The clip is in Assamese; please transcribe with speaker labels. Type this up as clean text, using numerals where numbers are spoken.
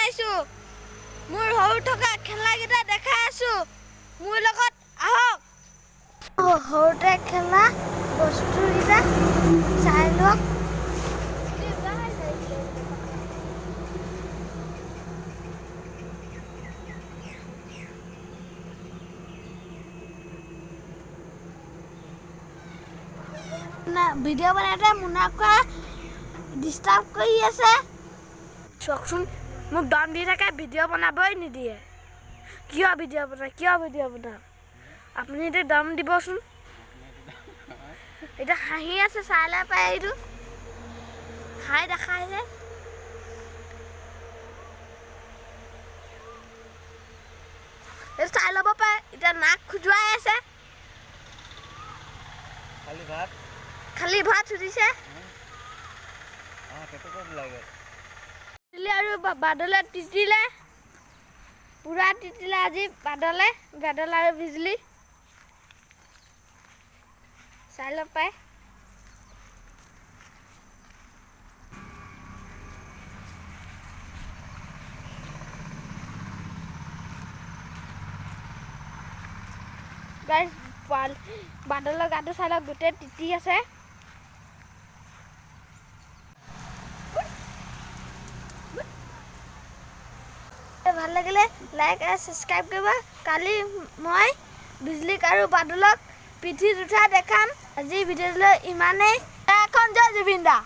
Speaker 1: বনাইছো মোৰ সৰু থকা খেলাকেইটা দেখাই আছো মোৰ লগত আহক সৰুতে খেলা বস্তুকেইটা চাই লওক ভিডিঅ' বনাওঁতে মুনাফা ডিষ্টাৰ্ব কৰি আছে চাওকচোন মোক দম দি থাকে ভিডিঅ' বনাবই নিদিয়ে কিয় ভিডিঅ' বনাওঁ আপুনি এতিয়া দম দিবচোন এতিয়া হাঁহি আছে চাইলে পাই এইটো খাই দেখাইছে এই চাই ল'ব পাৰে এতিয়া নাক খুজুৱাই আছে খালি ভাত সুধিছে আৰু বাদলে তিতিলে পুৰা তিতিলে আজি বাদল আৰু বিজুলী চাই লওক পাই গাইজ বাদলৰ গাটো চাই লওক গোটেই তিতি আছে ভাল লাগিলে লাইক আৰু সাবস্ক্ৰাইব কৰিবা কালি মই বিজলীক আৰু বাদলক পিঠিত উঠা দেখাম আজি ভিডিঅ'লৈ ইমানেই এখন জয় জুবিন দা